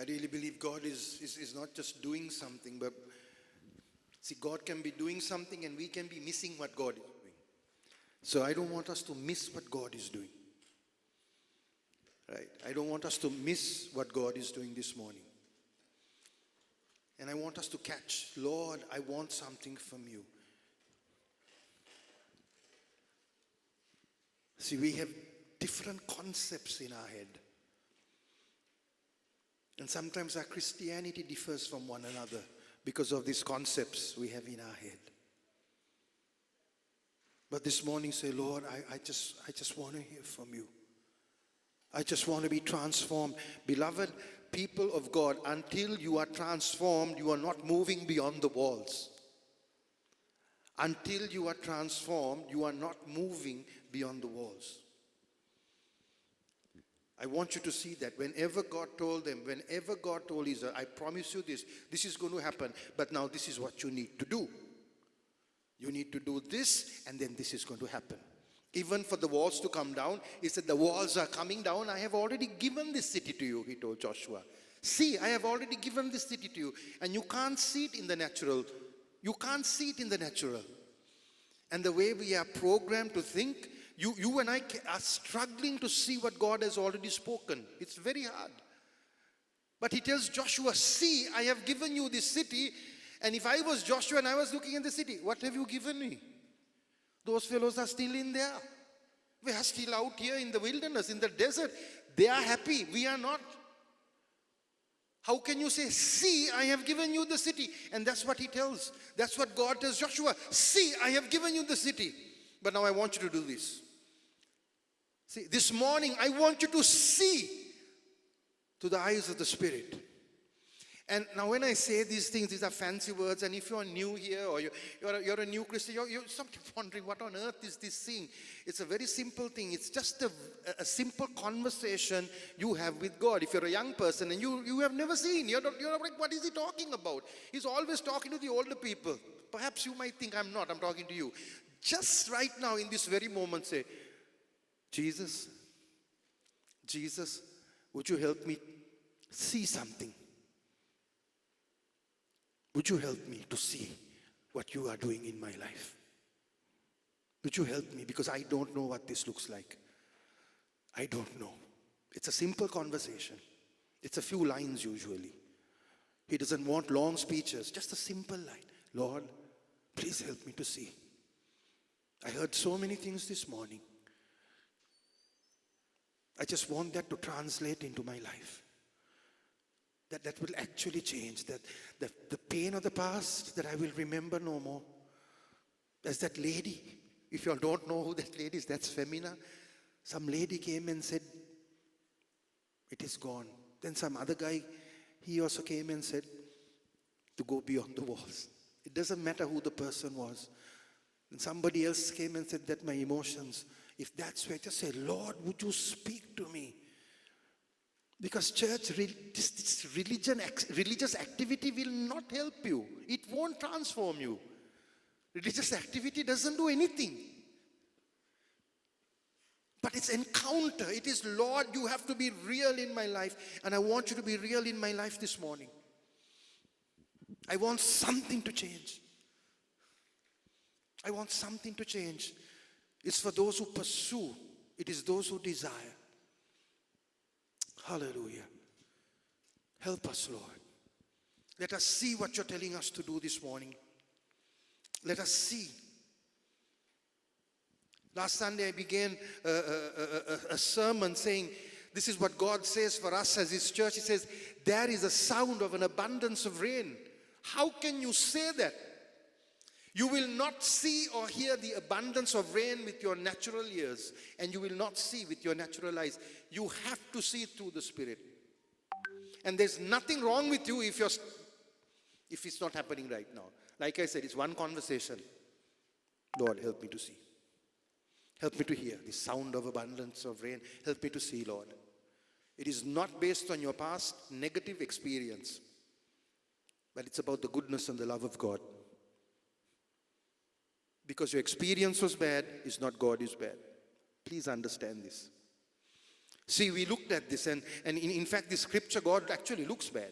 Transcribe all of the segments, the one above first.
I really believe God is not just doing something, but see, God can be doing something and we can be missing what God is doing. So I don't want us to miss what God is doing. Right? I don't want us to miss what God is doing this morning. And I want us to catch, Lord, I want something from you. See, we have different concepts in our head. And sometimes our Christianity differs from one another because of these concepts we have in our head. But this morning say, Lord, I just want to hear from you. I just want to be transformed. Beloved people of God, until you are transformed, you are not moving beyond the walls. Until you are transformed, you are not moving beyond the walls. I want you to see that whenever God told them, whenever God told Israel, I promise you this is going to happen, but now this is what you need to do. You need to do this, and then this is going to happen. Even for the walls to come down, he said, the walls are coming down. I have already given this city to you, he told Joshua. See, I have already given this city to you, and you can't see it in the natural. You can't see it in the natural. And the way we are programmed to think, you and I are struggling to see what God has already spoken. It's very hard. But he tells Joshua, see, I have given you this city. And if I was Joshua and I was looking at the city, what have you given me? Those fellows are still in there. We are still out here in the wilderness, in the desert. They are happy. We are not. How can you say, see, I have given you the city? And that's what he tells. That's what God tells Joshua. See, I have given you the city. But now I want you to do this. See, this morning, I want you to see to the eyes of the Spirit. And now when I say these things, these are fancy words, and if you're new here or you're a new Christian, you're sometimes wondering what on earth is this thing. It's a very simple thing. It's just a simple conversation you have with God. If you're a young person and you have never seen, you're like, what is he talking about? He's always talking to the older people. Perhaps you might think I'm talking to you. Just right now in this very moment say, Jesus, would you help me see something? Would you help me to see what you are doing in my life? Would you help me? Because I don't know what this looks like. I don't know. It's a simple conversation. It's a few lines usually. He doesn't want long speeches, just a simple line. Lord, please help me to see. I heard so many things this morning. I just want that to translate into my life. That will actually change. That the pain of the past, that I will remember no more. As that lady, if you all don't know who that lady is, that's Femina. Some lady came and said, it is gone. Then some other guy, he also came and said, to go beyond the walls. It doesn't matter who the person was. And somebody else came and said that my emotions, if that's where, just say, Lord, would you speak to me? Because church, this religious activity will not help you. It won't transform you. Religious activity doesn't do anything. But it's encounter. It is, Lord, you have to be real in my life. And I want you to be real in my life this morning. I want something to change. I want something to change. It's for those who pursue. It is those who desire. Hallelujah. Help us, Lord. Let us see what you're telling us to do this morning. Let us see. Last Sunday I began a sermon saying, this is what God says for us as His church. He says, there is a sound of an abundance of rain. How can you say that? You will not see or hear the abundance of rain with your natural ears, and you will not see with your natural eyes. You have to see through the Spirit. And there's nothing wrong with you if it's not happening right now. Like I said, it's one conversation. Lord, help me to see. Help me to hear the sound of abundance of rain. Help me to see, Lord. It is not based on your past negative experience, but it's about the goodness and the love of God. Because your experience was bad, is not God is bad. Please understand this. See, we looked at this, and in fact, this scripture, God actually looks bad.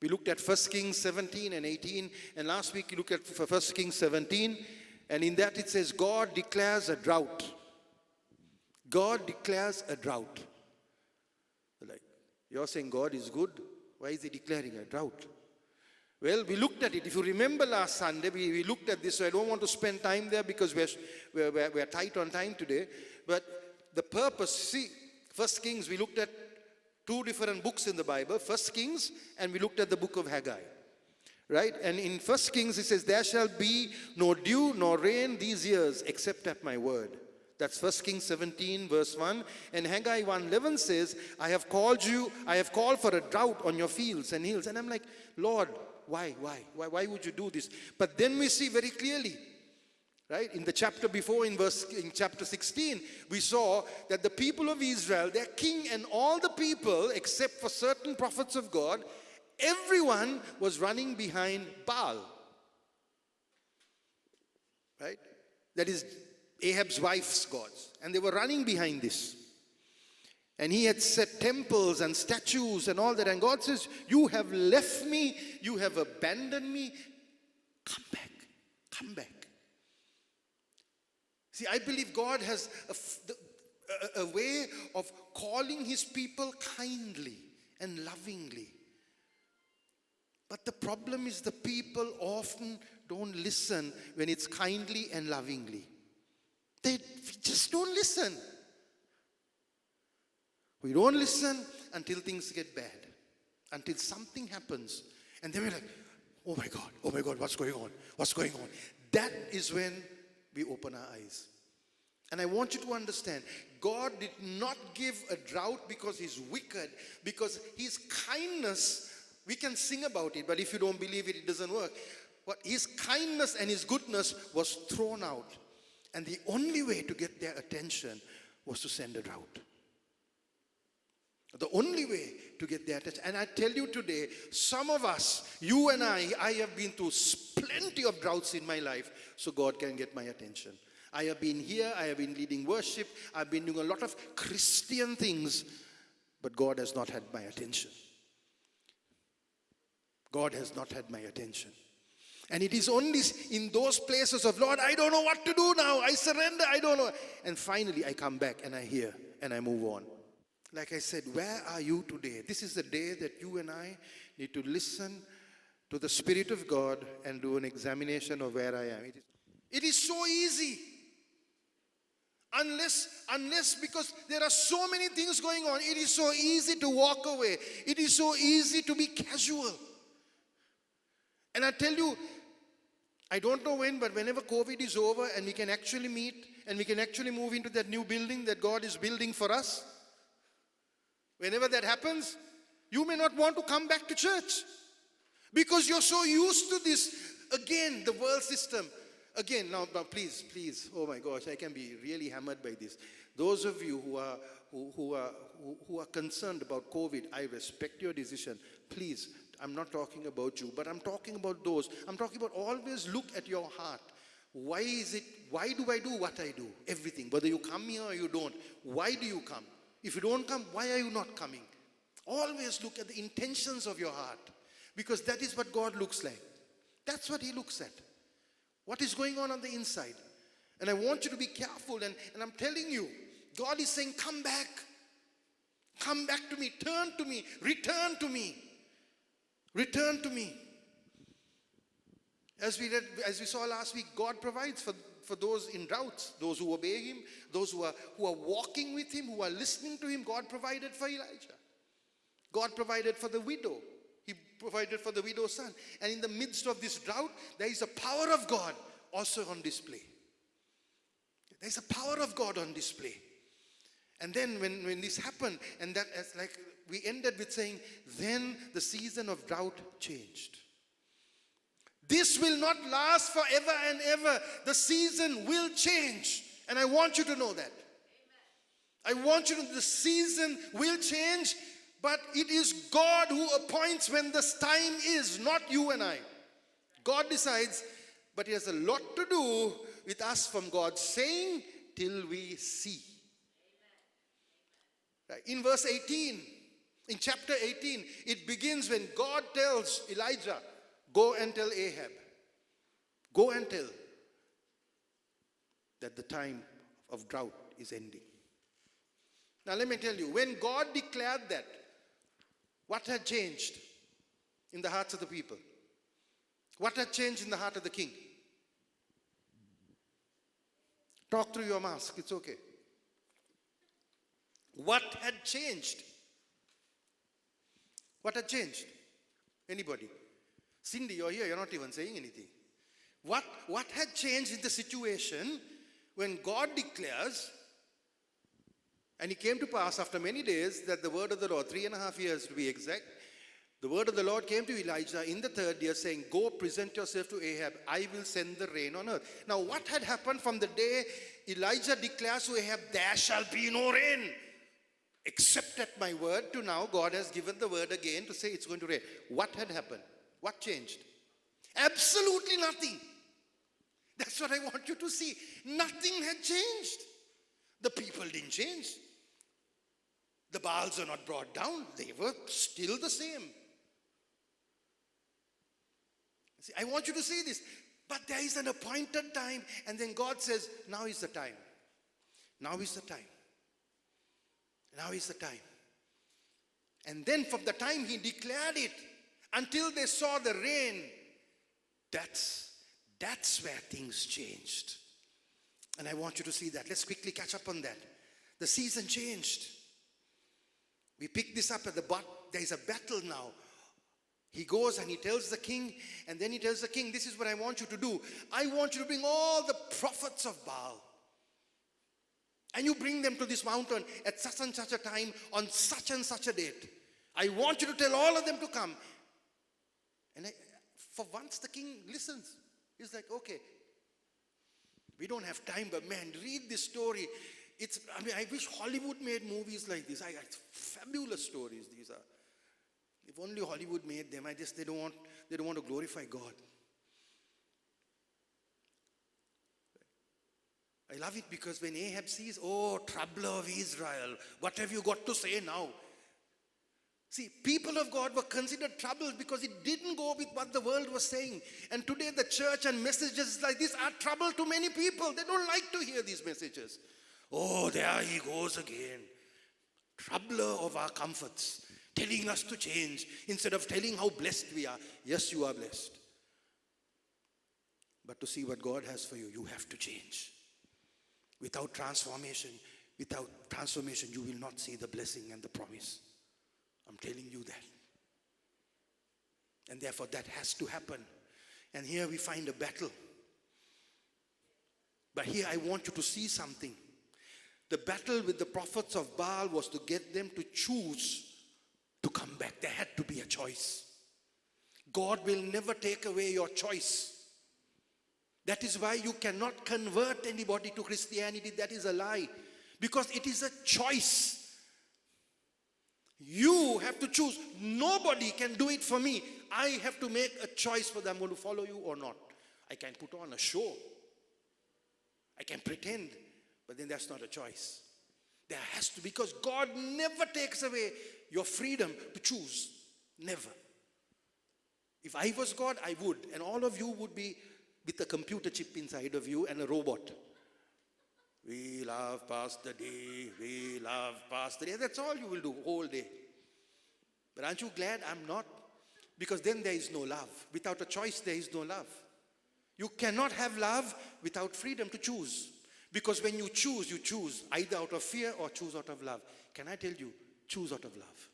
We looked at 1 Kings 17 and 18, and last week we looked at 1 Kings 17, and in that it says, God declares a drought. God declares a drought. Like, you're saying God is good? Why is he declaring a drought? Well, we looked at it. If you remember last Sunday, we looked at this, so I don't want to spend time there because we're tight on time today. But the purpose, see, 1 Kings, we looked at two different books in the Bible, 1 Kings, and we looked at the book of Haggai. Right? And in 1 Kings, it says, there shall be no dew nor rain these years except at my word. That's 1 Kings 17, verse 1. And Haggai 1:11 says, I have called for a drought on your fields and hills. And I'm like, Lord, why would you do this? But then we see very clearly, right? In the chapter before, in chapter 16, we saw that the people of Israel, their king and all the people, except for certain prophets of God, everyone was running behind Baal. Right? That is Ahab's wife's gods. And they were running behind this. And he had set temples and statues and all that. And God says, you have left me, you have abandoned me. Come back, come back. See, I believe God has a way of calling his people kindly and lovingly. But the problem is the people often don't listen when it's kindly and lovingly. They just don't listen. We don't listen until things get bad, until something happens. And then we're like, oh my God, what's going on? What's going on? That is when we open our eyes. And I want you to understand, God did not give a drought because he's wicked, because his kindness, we can sing about it, but if you don't believe it, it doesn't work. But his kindness and his goodness was thrown out. And the only way to get their attention was to send a drought. The only way to get their attention. And I tell you today, some of us, you and I have been through plenty of droughts in my life so God can get my attention. I have been here, I have been leading worship, I've been doing a lot of Christian things, but God has not had my attention. God has not had my attention. And it is only in those places of, Lord, I don't know what to do now. I surrender, I don't know. And finally, I come back and I hear and I move on. Like I said, where are you today? This is the day that you and I need to listen to the Spirit of God and do an examination of where I am. It is so easy. Unless because there are so many things going on, it is so easy to walk away. It is so easy to be casual. And I tell you, I don't know when, but whenever COVID is over and we can actually meet and we can actually move into that new building that God is building for us, whenever that happens, you may not want to come back to church because you're so used to this, again, the world system. Again, now please, oh my gosh, I can be really hammered by this. Those of you who are concerned about COVID, I respect your decision. Please, I'm not talking about you, but I'm talking about those. I'm talking about always look at your heart. Why do I do what I do? Everything. Whether you come here or you don't. Why do you come? If you don't come, why are you not coming? Always look at the intentions of your heart. Because that is what God looks like. That's what he looks at. What is going on the inside? And I want you to be careful. And I'm telling you, God is saying, come back. Come back to me. Turn to me. Return to me. Return to me. As we saw last week, God provides for those in droughts, those who obey him, those who are walking with him, who are listening to him. God provided for Elijah. God provided for the widow. He provided for the widow's son. And in the midst of this drought, there is a power of God also on display. There is a power of God on display. And then when this happened, and that like we ended with saying, then the season of drought changed. This will not last forever and ever. The season will change. And I want you to know that. Amen. I want you to know the season will change, but it is God who appoints when the time is, not you and I. God decides, but it has a lot to do with us from God saying till we see. Right? In verse 18, in chapter 18, it begins when God tells Elijah, go and tell Ahab. Go and tell that the time of drought is ending. Now let me tell you, when God declared that, what had changed in the hearts of the people? What had changed in the heart of the king? Talk through your mask, it's okay. What had changed? What had changed? Anybody? Cindy, you're here, you're not even saying anything. What had changed in the situation when God declares, and it came to pass after many days that the word of the Lord, 3.5 years to be exact, the word of the Lord came to Elijah in the 3rd year saying, go present yourself to Ahab, I will send the rain on earth. Now what had happened from the day Elijah declares to Ahab, there shall be no rain, except at my word, to now God has given the word again to say it's going to rain. What had happened? What changed? Absolutely nothing. That's what I want you to see. Nothing had changed. The people didn't change. The Baals are not brought down. They were still the same. See, I want you to see this. But there is an appointed time, and then God says, now is the time. Now is the time. Now is the time. And then from the time he declared it until they saw the rain, that's where things changed. And I want you to see that. Let's quickly catch up on that. The season changed. We pick this up at the bottom. There is a battle now. He goes and he tells the king, and then he tells the king, this is what I want you to do. I want you to bring all the prophets of Baal. And you bring them to this mountain at such and such a time on such and such a date. I want you to tell all of them to come. And for once the king listens. He's like, okay, we don't have time, but man, read this story. I wish Hollywood made movies like this. It's fabulous stories these are. If only Hollywood made them. They don't want to glorify God. I love it because when Ahab sees, oh, troubler of Israel, what have you got to say now? See, people of God were considered troubled because it didn't go with what the world was saying. And today the church and messages like this are trouble to many people. They don't like to hear these messages. Oh, there he goes again. Troubler of our comforts, telling us to change instead of telling how blessed we are. Yes, you are blessed. But to see what God has for you, you have to change. Without transformation, you will not see the blessing and the promise. I'm telling you that. And therefore that has to happen. And here we find a battle. But here I want you to see something. The battle with the prophets of Baal was to get them to choose to come back. There had to be a choice. God will never take away your choice. That is why you cannot convert anybody to Christianity. That is a lie. Because it is a choice. You have to choose. Nobody can do it for me. I have to make a choice whether I'm going to follow you or not. I can put on a show. I can pretend. But then that's not a choice. There has to, because God never takes away your freedom to choose. Never. If I was God, I would. And all of you would be with a computer chip inside of you and a robot. We love Pastor D. We love Pastor D. That's all you will do whole day. But aren't you glad I'm not? Because then there is no love. Without a choice, there is no love. You cannot have love without freedom to choose. Because when you choose either out of fear or choose out of love. Can I tell you, choose out of love.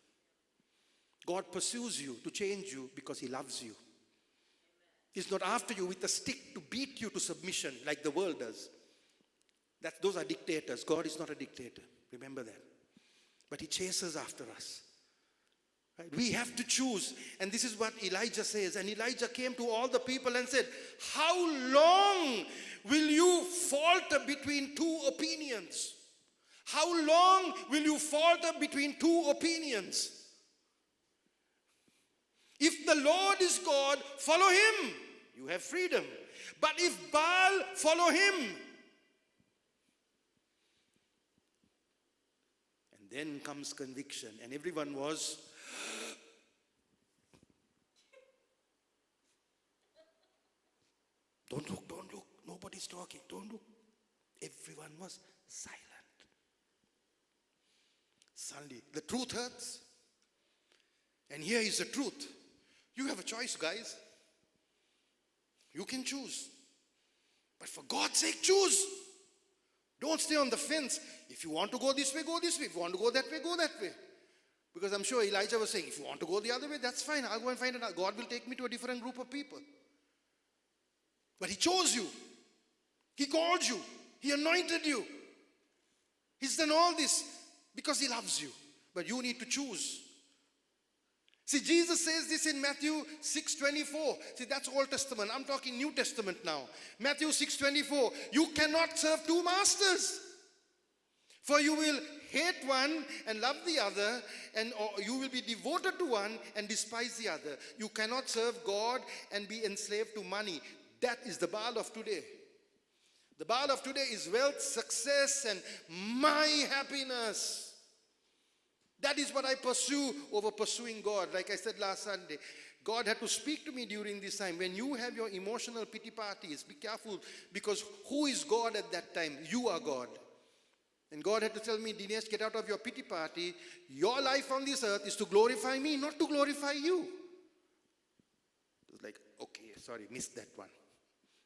God pursues you to change you because he loves you. He's not after you with a stick to beat you to submission like the world does. Those are dictators. God is not a dictator. Remember that. But he chases after us. Right? We have to choose. And this is what Elijah says. And Elijah came to all the people and said, how long will you falter between two opinions? How long will you falter between two opinions? If the Lord is God, follow him. You have freedom. But if Baal, follow him. Then comes conviction, and everyone was, don't look, nobody's talking, don't look. Everyone was silent. Suddenly, the truth hurts. And here is the truth. You have a choice, guys. You can choose. But for God's sake, choose. Don't stay on the fence. If you want to go this way, go this way. If you want to go that way, go that way. Because I'm sure Elijah was saying, if you want to go the other way, that's fine. I'll go and find it out. God will take me to a different group of people. But He chose you. He called you. He anointed you. He's done all this because He loves you. But you need to choose. See, Jesus says this in Matthew 6:24. See, that's Old Testament. I'm talking New Testament now. Matthew 6:24. You cannot serve two masters. For you will hate one and love the other, or you will be devoted to one and despise the other. You cannot serve God and be enslaved to money. That is the Baal of today. The Baal of today is wealth, success, and my happiness. That is what I pursue over pursuing God. Like I said last Sunday, God had to speak to me during this time. When you have your emotional pity parties, be careful, because who is God at that time? You are God. And God had to tell me, Dinesh, get out of your pity party. Your life on this earth is to glorify me, not to glorify you. It was like, okay, sorry, missed that one.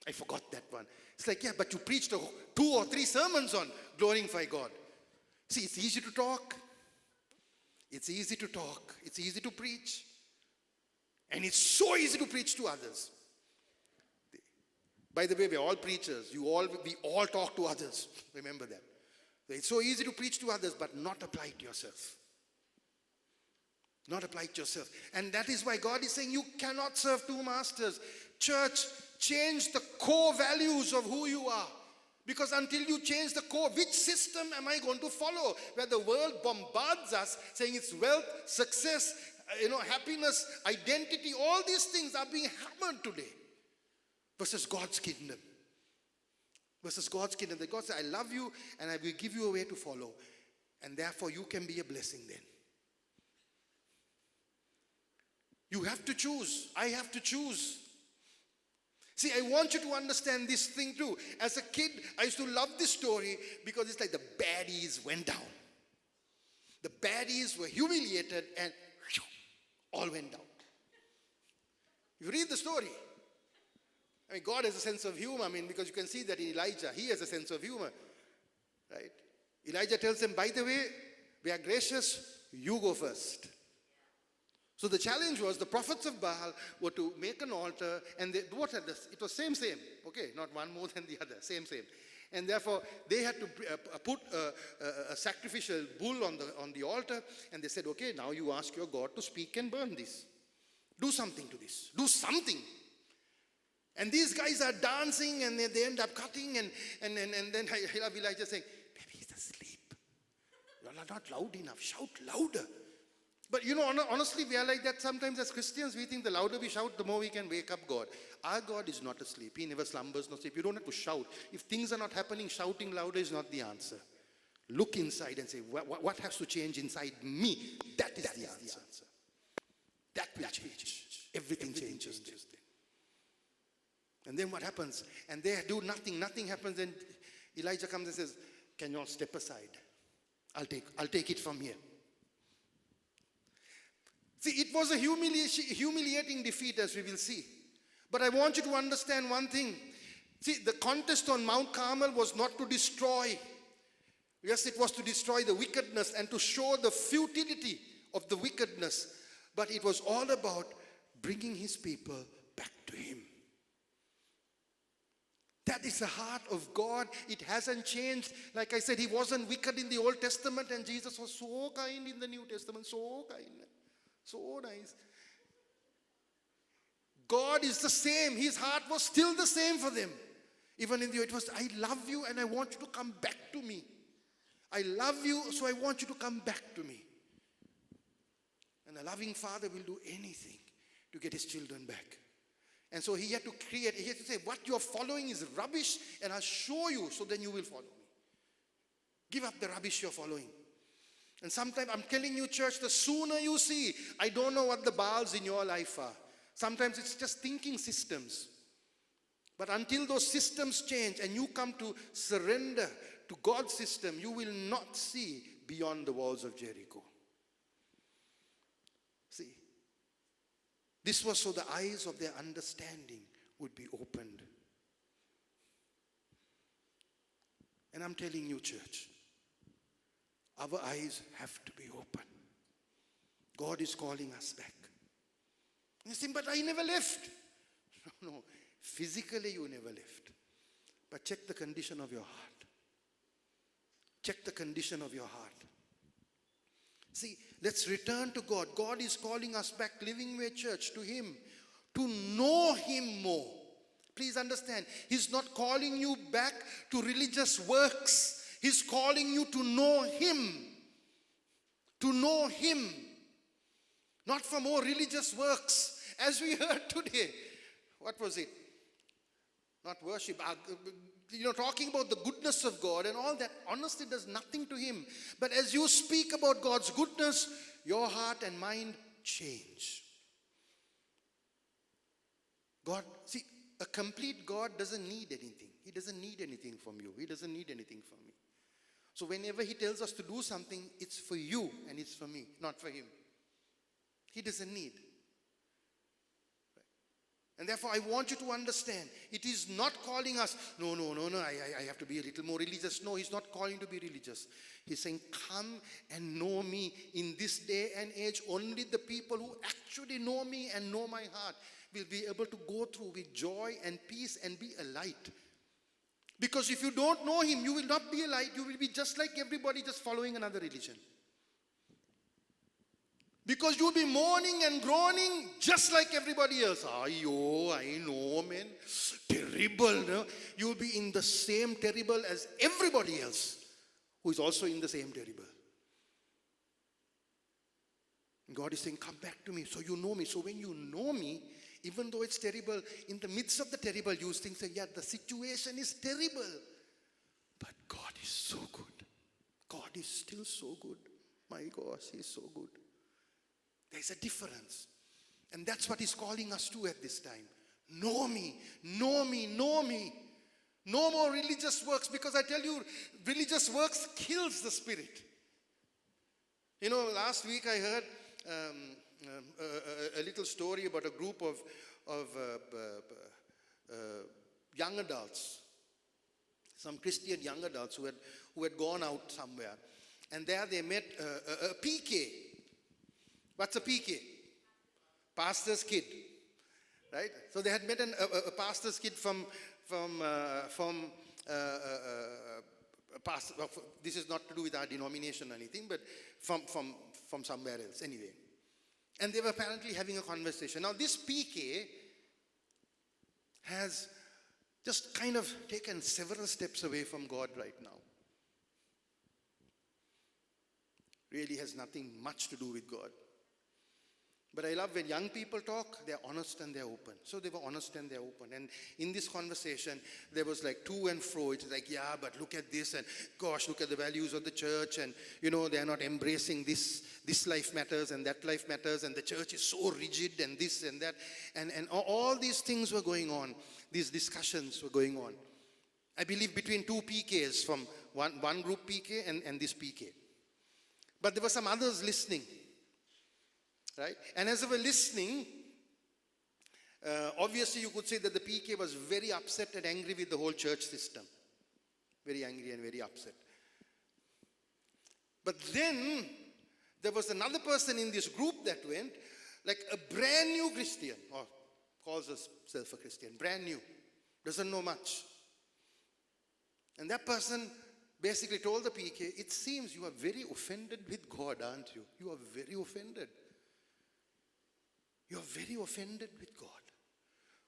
I forgot that one. It's like, yeah, but you preached 2 or 3 sermons on glorify God. See, it's easy to talk. It's easy to talk. It's easy to preach. And it's so easy to preach to others. By the way, we're all preachers. We all talk to others. Remember that. It's so easy to preach to others, but not apply it to yourself. Not apply it to yourself. And that is why God is saying you cannot serve two masters. Church, change the core values of who you are. Because until you change the core, which system am I going to follow? Where the world bombards us saying it's wealth, success, happiness, identity, all these things are being hammered today. Versus God's kingdom. Versus God's kingdom. That God says, I love you and I will give you a way to follow. And therefore you can be a blessing then. You have to choose. I have to choose. See, I want you to understand this thing too. As a kid, I used to love this story because it's like the baddies went down. The baddies were humiliated and all went down. You read the story. I mean, God has a sense of humor. I mean, because you can see that in Elijah. He has a sense of humor. Right? Elijah tells them, by the way, we are gracious, you go first. So the challenge was the prophets of Baal were to make an altar, and it was same, okay, not one more than the other, same. And therefore, they had to put a sacrificial bull on the altar, and they said, okay, now you ask your God to speak and burn this. Do something to this. Do something. And these guys are dancing, and they end up cutting, and then I love Elijah saying, maybe he's asleep. You're not loud enough. Shout louder. But honestly, we are like that sometimes as Christians. We think the louder we shout, the more we can wake up God. Our God is not asleep. He never slumbers nor sleep. You don't have to shout. If things are not happening, shouting louder is not the answer. Look inside and say, what has to change inside me? That is the answer. That will change. Everything changes. And then what happens? And they do nothing. Nothing happens. And Elijah comes and says, can you all step aside? I'll take it from here. See, it was a humiliating defeat, as we will see. But I want you to understand one thing. See, the contest on Mount Carmel was not to destroy. Yes, it was to destroy the wickedness and to show the futility of the wickedness. But it was all about bringing his people back to him. That is the heart of God. It hasn't changed. Like I said, he wasn't wicked in the Old Testament, and Jesus was so kind in the New Testament, so kind. So nice. God is the same. His heart was still the same for them. Even in it was, I love you and I want you to come back to me. I love you, so I want you to come back to me. And a loving father will do anything to get his children back. And so he had to he had to say, what you're following is rubbish, and I'll show you, so then you will follow me. Give up the rubbish you're following. And sometimes, I'm telling you, church, the sooner you see, I don't know what the Baals in your life are. Sometimes it's just thinking systems. But until those systems change and you come to surrender to God's system, you will not see beyond the walls of Jericho. See, this was so the eyes of their understanding would be opened. And I'm telling you, church, our eyes have to be open. God is calling us back. You say, but I never left. No, physically you never left. But check the condition of your heart. Check the condition of your heart. See, let's return to God. God is calling us back, Living Way Church, to Him, to know Him more. Please understand, He's not calling you back to religious works. He's calling you to know Him. To know Him. Not for more religious works. As we heard today. What was it? Not worship. Talking about the goodness of God and all that honestly does nothing to Him. But as you speak about God's goodness, your heart and mind change. God, see, a complete God doesn't need anything. He doesn't need anything from you. He doesn't need anything from me. So whenever He tells us to do something, it's for you and it's for me, not for Him. He doesn't need. And therefore, I want you to understand, it is not calling us, no, I have to be a little more religious. No, He's not calling to be religious. He's saying, come and know me. In this day and age, only the people who actually know me and know my heart will be able to go through with joy and peace and be a light. Because if you don't know Him, you will not be a light. You will be just like everybody, just following another religion. Because you'll be mourning and groaning just like everybody else. Ayo, I know, man. Terrible. No? You'll be in the same terrible as everybody else who is also in the same terrible. God is saying, come back to me so you know me. So when you know me, even though it's terrible, in the midst of the terrible, you think, yeah, the situation is terrible. But God is so good. God is still so good. My gosh, He's so good. There's a difference. And that's what He's calling us to at this time. Know me, know me, know me. No more religious works, because I tell you, religious works kills the spirit. Last week I heard a little story about a group of young adults, some Christian young adults who had gone out somewhere. And there they met a PK. What's a PK? Pastor's kid, right? So they had met a pastor's kid from pastor. This is not to do with our denomination or anything, but from somewhere else anyway. And they were apparently having a conversation. Now this PK has just kind of taken several steps away from God right now. Really has nothing much to do with God. But I love when young people talk, they're honest and they're open. So they were honest and they're open. And in this conversation, there was like to and fro. It's like, yeah, but look at this. And gosh, look at the values of the church. And, they're not embracing this life matters and that life matters. And the church is so rigid and this and that. And all these things were going on. These discussions were going on. I believe between two PKs, from one group PK and this PK. But there were some others listening. Right? And as they were listening, obviously you could say that the PK was very upset and angry with the whole church system. Very angry and very upset. But then there was another person in this group that went, like a brand new Christian, or calls himself a Christian, brand new, doesn't know much. And that person basically told the PK, it seems you are very offended with God, aren't you? You are very offended. You are very offended with God.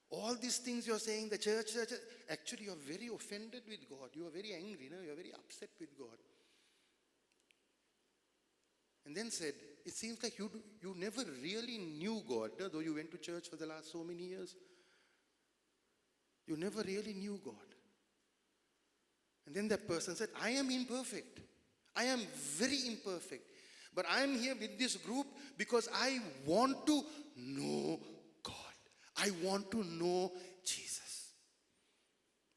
All these things you're saying, the church, actually you're very offended with God. You are very angry, you're very upset with God. And then said, it seems like you never really knew God, though you went to church for the last so many years. You never really knew God. And then that person said, I am imperfect. I am very imperfect. But I'm here with this group because I want to know God. I want to know Jesus.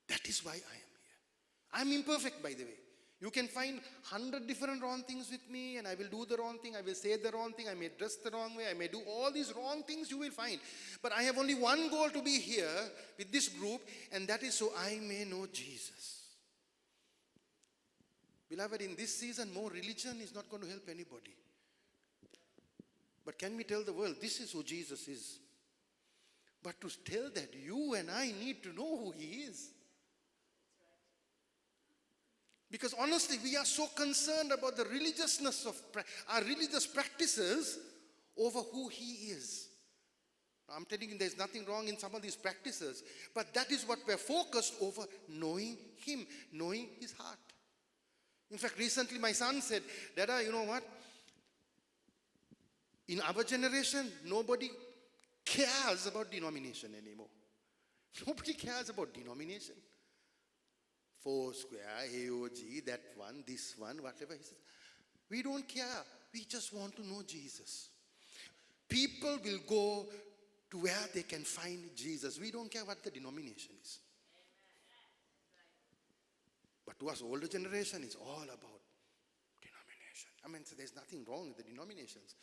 That is why I am here. I'm imperfect, by the way. You can find 100 different wrong things with me, and I will do the wrong thing, I will say the wrong thing, I may dress the wrong way, I may do all these wrong things you will find. But I have only one goal to be here with this group, and that is so I may know Jesus. Beloved, in this season, more religion is not going to help anybody. But can we tell the world, this is who Jesus is? But to tell that, you and I need to know who He is. Because honestly, we are so concerned about the religiousness of our religious practices over who He is. I'm telling you, there's nothing wrong in some of these practices, but that is what we're focused over, knowing Him, knowing His heart. In fact, recently my son said, Dada, you know what? In our generation, nobody cares about denomination anymore. Nobody cares about denomination. Foursquare, AOG, that one, this one, whatever. He says, we don't care. We just want to know Jesus. People will go to where they can find Jesus. We don't care what the denomination is. But to us, older generation, it's all about denomination. I mean, so there's nothing wrong with the denominations.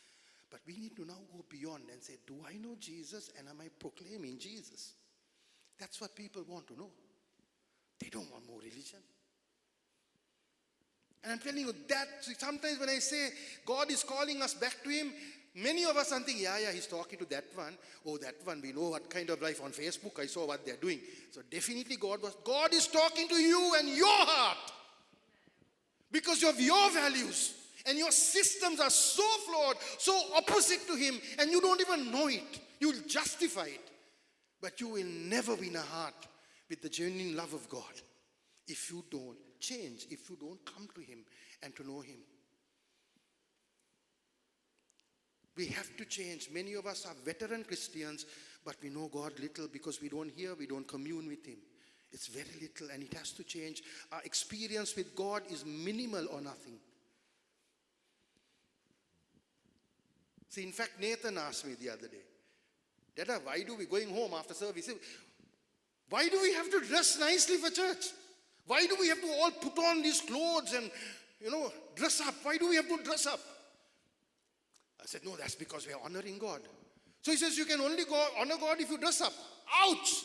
But we need to now go beyond and say, do I know Jesus and am I proclaiming Jesus? That's what people want to know. They don't want more religion. And I'm telling you that sometimes when I say God is calling us back to Him, many of us are thinking, yeah, He's talking to that one. Oh, that one, we know what kind of life on Facebook. I saw what they're doing. So definitely God is talking to you and your heart. Because of your values and your systems are so flawed, so opposite to Him, and you don't even know it. You'll justify it. But you will never win a heart with the genuine love of God if you don't change, if you don't come to Him and to know Him. We have to change. Many of us are veteran Christians, but we know God little because we don't hear, we don't commune with Him. It's very little and it has to change. Our experience with God is minimal or nothing. See, in fact, Nathan asked me the other day, Dada, why do we, going home after service, why do we have to dress nicely for church? Why do we have to all put on these clothes and, dress up? Why do we have to dress up? I said, no, that's because we are honoring God. So he says, you can only honor God if you dress up. Ouch!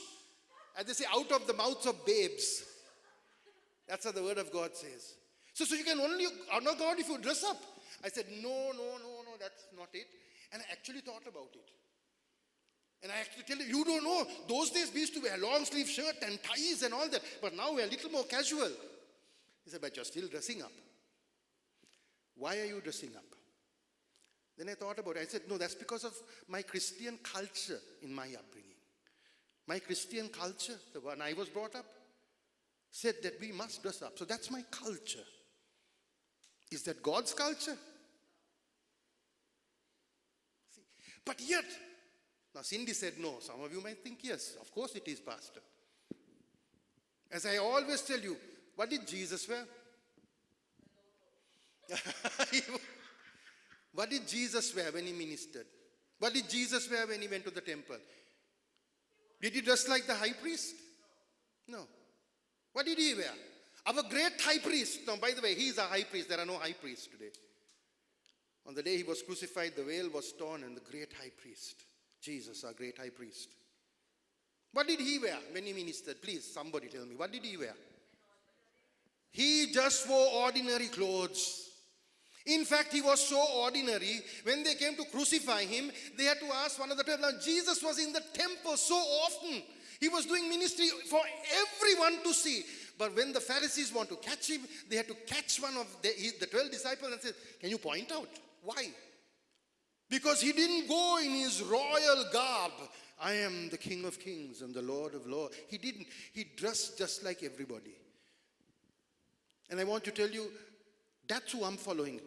As they say, out of the mouths of babes. That's what the word of God says. So you can only honor God if you dress up. I said, no, that's not it. And I actually thought about it. And I actually tell you don't know. Those days we used to wear long sleeve shirt and ties and all that. But now we're a little more casual. He said, but you're still dressing up. Why are you dressing up? Then I thought about it. I said, no, that's because of my Christian culture in my upbringing. My Christian culture, the one I was brought up, said that we must dress up. So that's my culture. Is that God's culture? See, but yet, now Cindy said no. Some of you might think yes. Of course it is, Pastor. As I always tell you, what did Jesus wear? What did Jesus wear when He ministered? What did Jesus wear when He went to the temple? Did He dress like the high priest? No. What did He wear? Our great high priest. Now, by the way, He is a high priest. There are no high priests today. On the day He was crucified, the veil was torn and the great high priest, Jesus, our great high priest. What did He wear when He ministered? Please, somebody tell me. What did He wear? He just wore ordinary clothes. In fact, He was so ordinary, when they came to crucify Him, they had to ask one of the 12. Now, Jesus was in the temple so often. He was doing ministry for everyone to see. But when the Pharisees want to catch Him, they had to catch one of the 12 disciples and say, can you point out? Why? Because He didn't go in His royal garb. I am the King of Kings and the Lord of Lords. He didn't. He dressed just like everybody. And I want to tell you, that's who I'm following.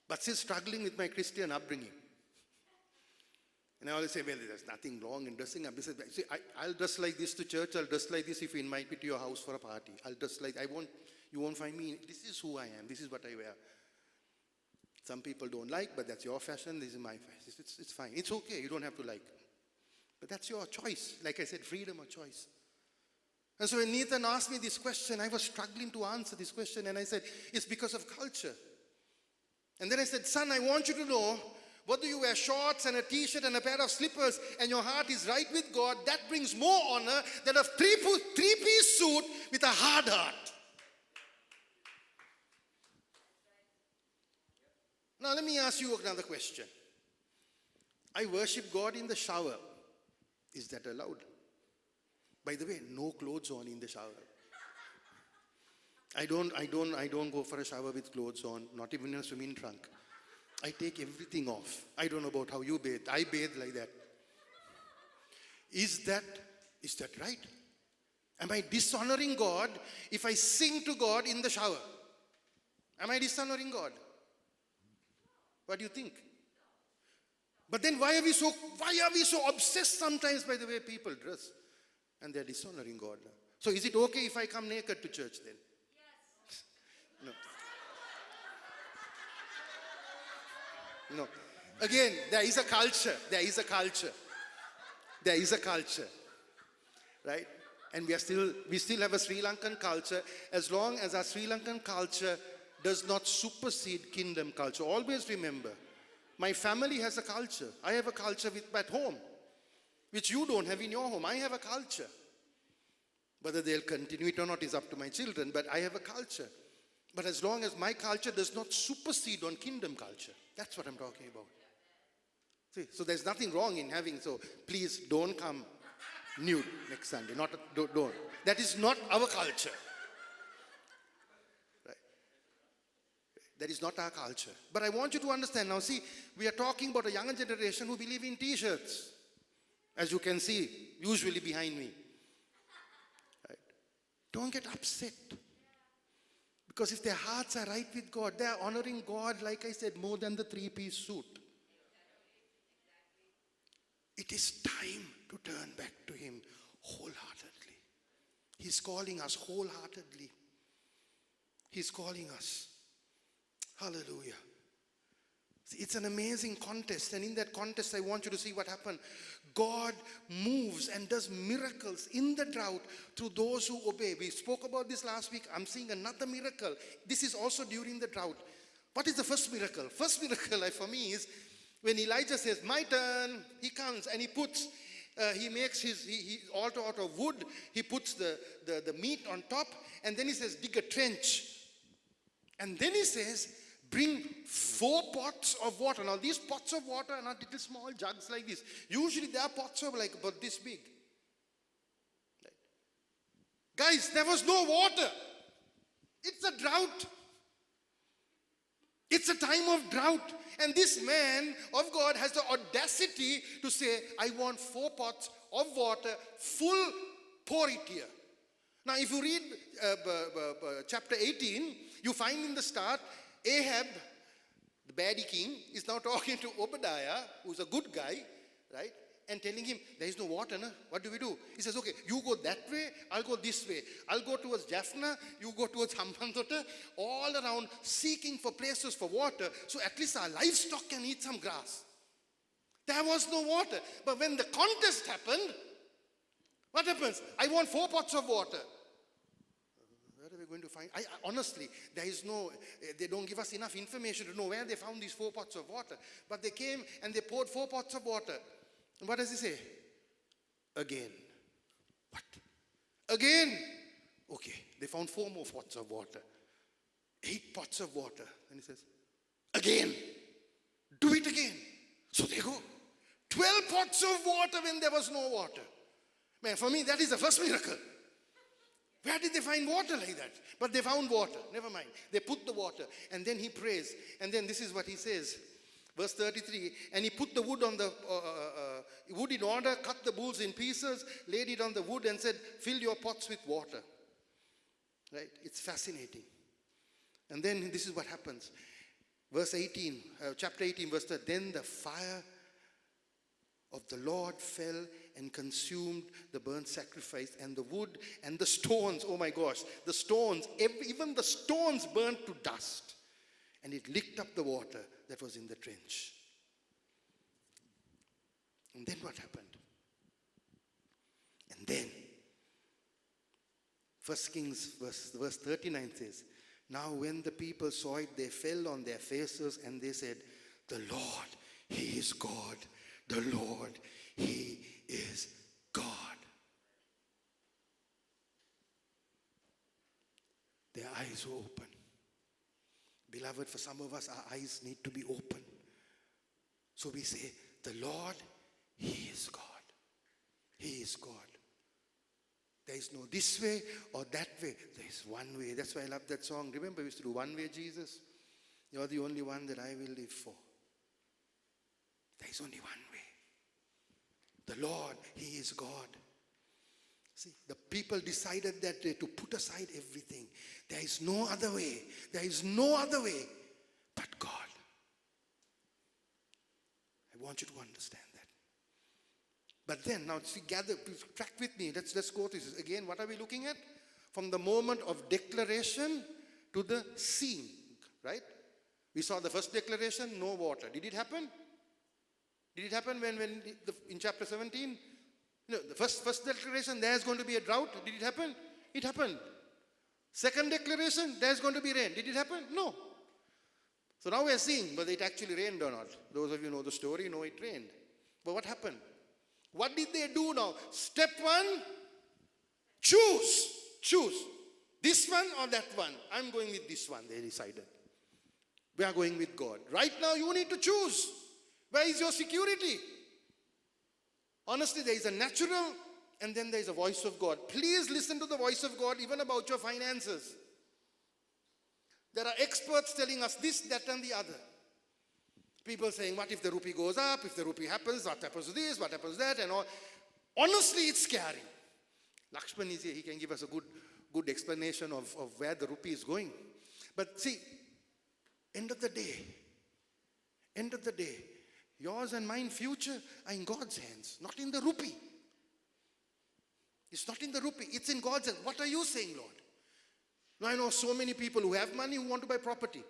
But still struggling with my Christian upbringing. And I always say, well, there's nothing wrong in dressing up. See, I'll dress like this to church. I'll dress like this if you invite me to your house for a party. I'll dress like, you won't find me. This is who I am. This is what I wear. Some people don't like, but that's your fashion. This is my fashion. It's fine. It's okay. You don't have to like. But that's your choice. Like I said, freedom of choice. And so when Nathan asked me this question, I was struggling to answer this question. And I said, it's because of culture. And then I said, son, I want you to know, whether you wear shorts and a t-shirt and a pair of slippers and your heart is right with God, that brings more honor than a three-piece suit with a hard heart. Now let me ask you another question. I worship God in the shower. Is that allowed? By the way, no clothes on in the shower. I don't go for a shower with clothes on, not even in a swimming trunk. I take everything off. I don't know about how you bathe. I bathe like that. Is that right? Am I dishonoring God if I sing to God in the shower? Am I dishonoring God? What do you think? But then why are we so obsessed sometimes by the way people dress? And they're dishonoring God. So is it okay if I come naked to church then? Yes. No. No. Again, there is a culture. Right? And we still have a Sri Lankan culture. As long as our Sri Lankan culture does not supersede kingdom culture. Always remember, my family has a culture. I have a culture at home, which you don't have in your home. I have a culture. Whether they'll continue it or not is up to my children, but I have a culture. But as long as my culture does not supersede on kingdom culture, that's what I'm talking about. See, so there's nothing wrong in having, so please don't come nude next Sunday. Don't. That is not our culture. Right? That is not our culture. But I want you to understand now, see, we are talking about a younger generation who believe in t-shirts. As you can see, usually behind me. Right? Don't get upset. Because if their hearts are right with God, they are honoring God, like I said, more than the three-piece suit. It is time to turn back to Him wholeheartedly. He's calling us wholeheartedly. He's calling us. Hallelujah. See, it's an amazing contest, and in that contest, I want you to see what happened. God moves and does miracles in the drought through those who obey. We spoke about this last week. I'm seeing another miracle. This is also during the drought. What is the first miracle? First miracle for me is when Elijah says, my turn, he comes and he makes his altar out of wood. He puts the meat on top, and then he says, dig a trench. And then he says, bring 4 pots of water. Now these pots of water are not little small jugs like this. Usually they are pots of like about this big. Right. Guys, there was no water. It's a drought. It's a time of drought. And this man of God has the audacity to say, I want 4 pots of water, full, pour it here. Now if you read chapter 18, you find in the start, Ahab, the baddie king, is now talking to Obadiah, who's a good guy, right? And telling him, there is no water, no? What do we do? He says, okay, you go that way, I'll go this way. I'll go towards Jaffna, you go towards Hambantota, all around seeking for places for water, so at least our livestock can eat some grass. There was no water. But when the contest happened, what happens? I want 4 pots of water. Where are we going to find? Honestly, they don't give us enough information to know where they found these 4 pots of water. But they came and they poured 4 pots of water. And what does he say? Again. What? Again? Okay, they found 4 more pots of water. 8 pots of water. And he says, again. Do it again. So they go. 12 pots of water when there was no water. Man, for me, that is the first miracle. Where did they find water like that? But they found water. Never mind. They put the water. And then he prays. And then this is what he says. Verse 33. And he put the wood on the wood in order, cut the bulls in pieces, laid it on the wood and said, fill your pots with water. Right? It's fascinating. And then this is what happens. Verse 18, chapter 18, verse 30. Then the fire of the Lord fell and consumed the burnt sacrifice and the wood and the stones. Oh my gosh, the stones, even the stones burnt to dust. and it licked up the water that was in the trench. And then what happened? And then, 1 Kings verse 39 says, now when the people saw it, they fell on their faces and they said, the Lord, He is God. The Lord, He is God. Their eyes were open. Beloved, for some of us, our eyes need to be open. So we say, the Lord, He is God. He is God. There is no this way or that way. There is one way. That's why I love that song. Remember, we used to do One Way, Jesus. You're the only one that I will live for. There is only one way. The Lord, He is God. See, the people decided that day to put aside everything. There is no other way. There is no other way but God. I want you to understand that. But then, now see, track with me. Let's go through this. Again, what are we looking at? From the moment of declaration to the seeing, right? We saw the first declaration, no water. Did it happen? Did it happen in chapter 17? No, the first declaration, there's going to be a drought. Did it happen? It happened. Second declaration, there's going to be rain. Did it happen? No. So now we're seeing whether it actually rained or not. Those of you who know the story know it rained. But what happened? What did they do now? Step one, choose. Choose. This one or that one? I'm going with this one, they decided. We are going with God. Right now you need to choose. Where is your security? Honestly, there is a natural and then there is a voice of God. Please listen to the voice of God even about your finances. There are experts telling us this, that and the other. People saying, what if the rupee goes up? If the rupee happens, what happens to this? What happens to that? And all. Honestly, it's scary. Lakshman is here. He can give us a good explanation of where the rupee is going. But see, end of the day, yours and mine future are in God's hands, not in the rupee. It's not in the rupee. It's in God's hands. What are you saying, Lord? Now, I know so many people who have money who want to buy property.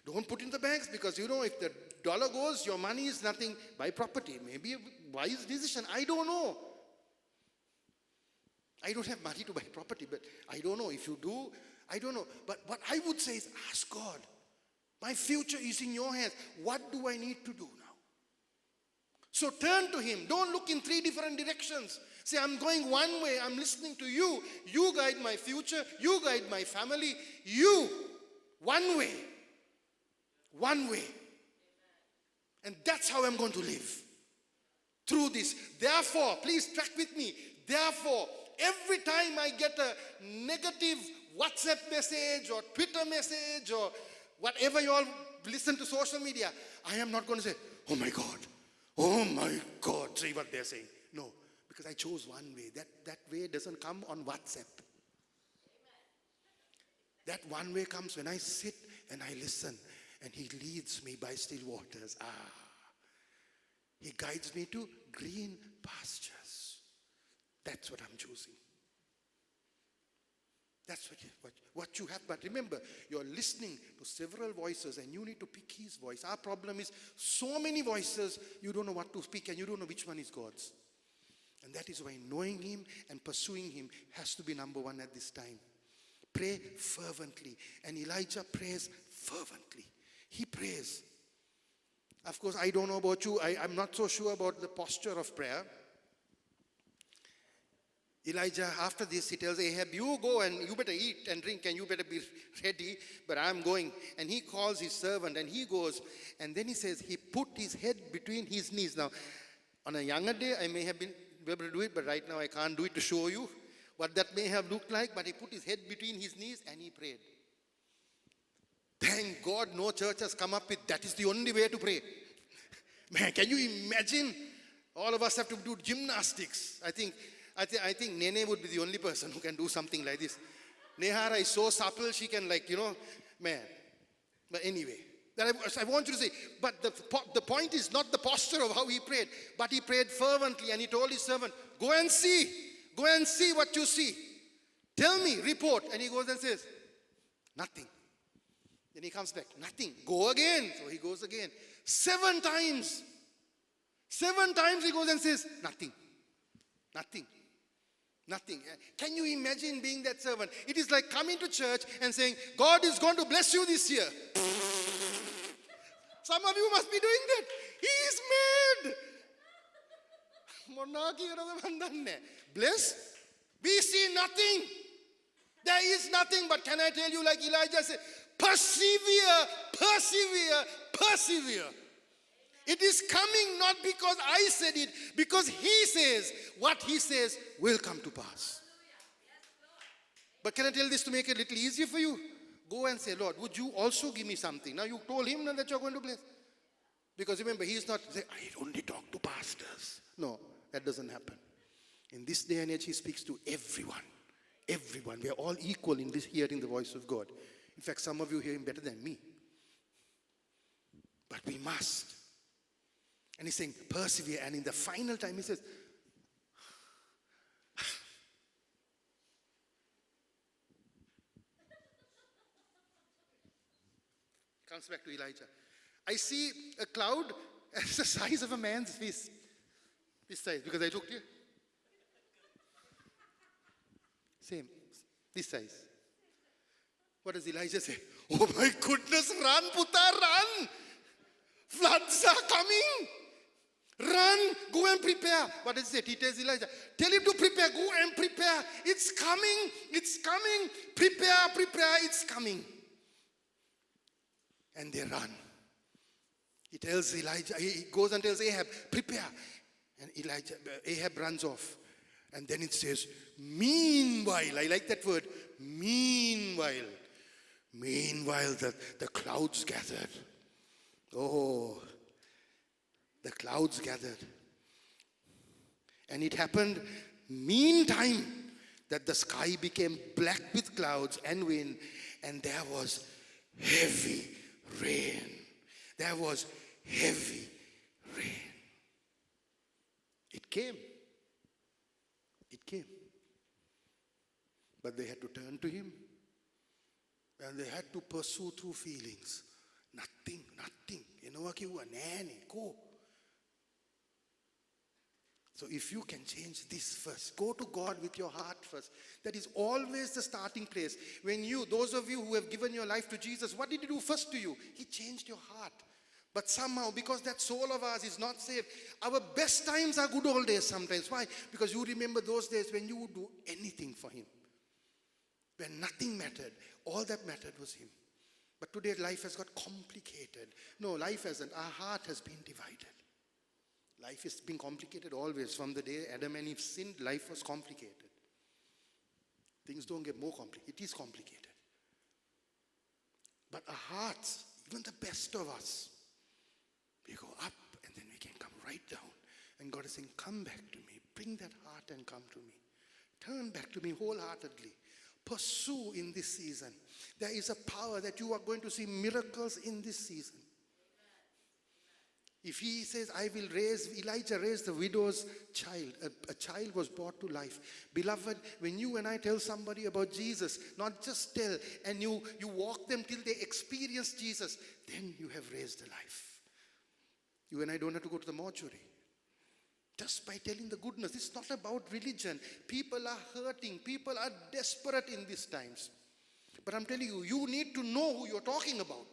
Don't put in the banks because, you know, if the dollar goes, your money is nothing. Buy property. Maybe a wise decision. I don't know. I don't have money to buy property, but I don't know. If you do, I don't know. But what I would say is ask God. My future is in your hands. What do I need to do now? So turn to Him. Don't look in 3 different directions. Say, I'm going one way. I'm listening to you. You guide my future. You guide my family. You. One way. One way. And that's how I'm going to live. Through this. Therefore, please track with me. Therefore, every time I get a negative WhatsApp message or Twitter message or whatever you all listen to social media, I am not going to say, oh my God, see what they're saying. No, because I chose one way. That way doesn't come on WhatsApp. That one way comes when I sit and I listen and He leads me by still waters. He guides me to green pastures. That's what I'm choosing. That's what you have. But remember, you're listening to several voices and you need to pick His voice. Our problem is so many voices, you don't know what to speak and you don't know which one is God's. And that is why knowing Him and pursuing Him has to be number one at this time. Pray fervently. And Elijah prays fervently. He prays. Of course, I don't know about you. I'm not so sure about the posture of prayer. Elijah, after this, he tells Ahab, you go and you better eat and drink and you better be ready, but I'm going. And he calls his servant and he goes. And then he says, he put his head between his knees. Now, on a younger day, I may have been able to do it, but right now I can't do it to show you what that may have looked like. But he put his head between his knees and he prayed. Thank God no church has come up with that is the only way to pray. Man, can you imagine? All of us have to do gymnastics. I think Nene would be the only person who can do something like this. Nehara is so supple, she can man. But anyway, I want you to say, but the point is not the posture of how he prayed, but he prayed fervently and he told his servant, go and see what you see. Tell me, report. And he goes and says, nothing. Then he comes back. Nothing. Go again. So he goes again. 7 times. 7 times he goes and says, nothing. Nothing. Nothing. Can you imagine being that servant? It is like coming to church and saying, God is going to bless you this year. Some of you must be doing that. He is mad. Bless? We see nothing. There is nothing. But can I tell you, like Elijah said, persevere, persevere, persevere. It is coming not because I said it, because he says what he says will come to pass. But can I tell this to make it a little easier for you? Go and say, Lord, would you also give me something? Now you told him that you're going to bless. Because remember, he's not saying, I only talk to pastors. No, that doesn't happen. In this day and age, he speaks to everyone. Everyone. We are all equal in this hearing the voice of God. In fact, some of you hear him better than me. But we must. And he's saying, persevere. And in the final time, he says, comes back to Elijah. I see a cloud as the size of a man's fist. This size, because I looked here. Same, this size. What does Elijah say? Oh my goodness, run, Puta, run! Floods are coming! Run, go and prepare. What does he say? He tells Elijah, tell him to prepare, go and prepare. It's coming, it's coming. Prepare, prepare, it's coming. And they run. He tells Elijah, he goes and tells Ahab, prepare. And Ahab runs off. And then it says, meanwhile, I like that word, meanwhile. Meanwhile, the clouds gathered. Oh, the clouds gathered. And it happened meantime that the sky became black with clouds and wind, and there was heavy rain. There was heavy rain. It came. It came. But they had to turn to him. And they had to pursue through feelings. Nothing. You know what? Go. So if you can change this first, go to God with your heart first. That is always the starting place. When those of you who have given your life to Jesus, what did he do first to you? He changed your heart. But somehow, because that soul of ours is not saved, our best times are good old days sometimes. Why? Because you remember those days when you would do anything for him. When nothing mattered. All that mattered was him. But today life has got complicated. No, life hasn't. Our heart has been divided. Life has been complicated always. From the day Adam and Eve sinned, life was complicated. Things don't get more complicated. It is complicated. But our hearts, even the best of us, we go up and then we can come right down. And God is saying, come back to me. Bring that heart and come to me. Turn back to me wholeheartedly. Pursue in this season. There is a power that you are going to see miracles in this season. If he says, Elijah raised the widow's child. A child was brought to life. Beloved, when you and I tell somebody about Jesus, not just tell, and you walk them till they experience Jesus, then you have raised a life. You and I don't have to go to the mortuary. Just by telling the goodness. It's not about religion. People are hurting. People are desperate in these times. But I'm telling you, you need to know who you're talking about.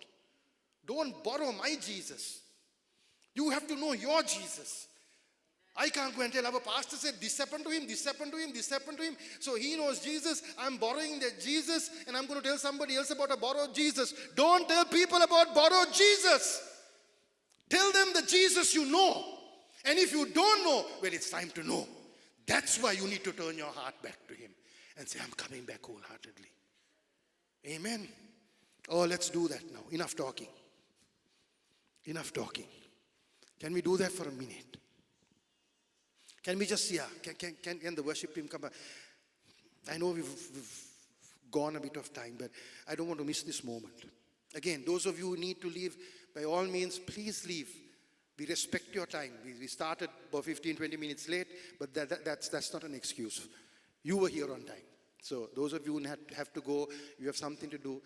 Don't borrow my Jesus. You have to know your Jesus. I can't go and tell our pastor said this happened to him, this happened to him, this happened to him. So he knows Jesus. I'm borrowing that Jesus and I'm going to tell somebody else about a borrowed Jesus. Don't tell people about borrowed Jesus. Tell them the Jesus you know. And if you don't know, well, it's time to know. That's why you need to turn your heart back to him and say, I'm coming back wholeheartedly. Amen. Oh, let's do that now. Enough talking. Enough talking. Can we do that for a minute? Can we just, can the worship team come back? I know we've gone a bit of time, but I don't want to miss this moment. Again, those of you who need to leave, by all means, please leave. We respect your time. We started about 15, 20 minutes late, but that's not an excuse. You were here on time. So those of you who have to go, you have something to do,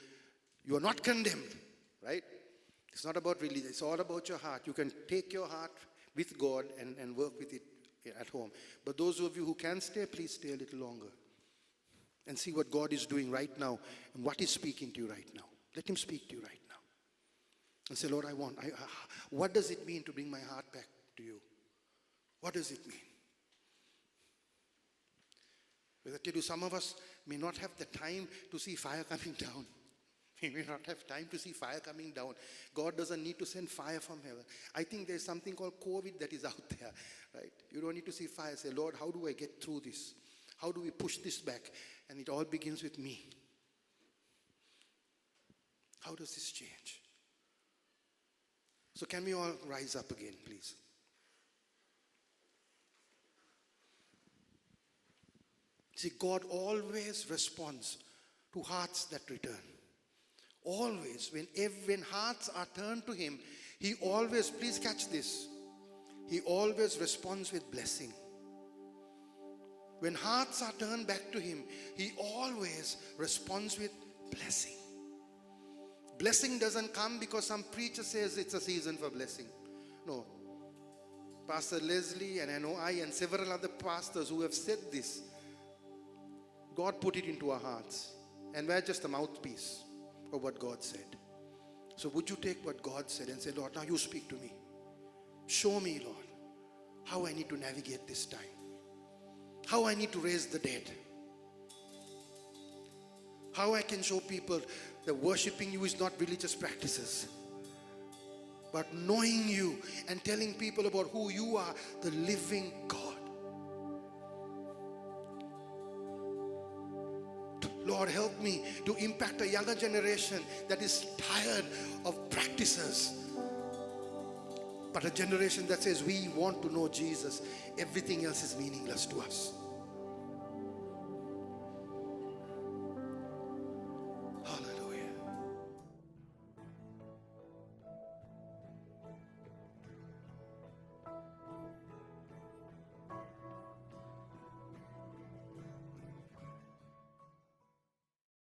You are not condemned, right? It's not about religion. It's all about your heart. You can take your heart with God and work with it at home. But those of you who can stay, please stay a little longer and see what God is doing right now and what He's speaking to you right now. Let Him speak to you right now. And say, Lord, what does it mean to bring my heart back to you? What does it mean? Because I tell you, some of us may not have the time to see fire coming down. We may not have time to see fire coming down. God doesn't need to send fire from heaven. I think there's something called COVID that is out there, right? You don't need to see fire. Say, Lord, how do I get through this? How do we push this back? And it all begins with me. How does this change? So can we all rise up again, please? See, God always responds to hearts that return. Always, when hearts are turned to Him, He always, please catch this, He always responds with blessing. When hearts are turned back to Him, He always responds with blessing. Blessing doesn't come because some preacher says it's a season for blessing. No. Pastor Leslie and I know and several other pastors who have said this, God put it into our hearts. And we're just a mouthpiece of what God said. So would you take what God said and say, Lord, now you speak to me. Show me, Lord, how I need to navigate this time. How I need to raise the dead. How I can show people that worshiping you is not religious practices, but knowing you and telling people about who you are, the living God. Lord, help me to impact a younger generation that is tired of practices, but a generation that says we want to know Jesus. Everything else is meaningless to us.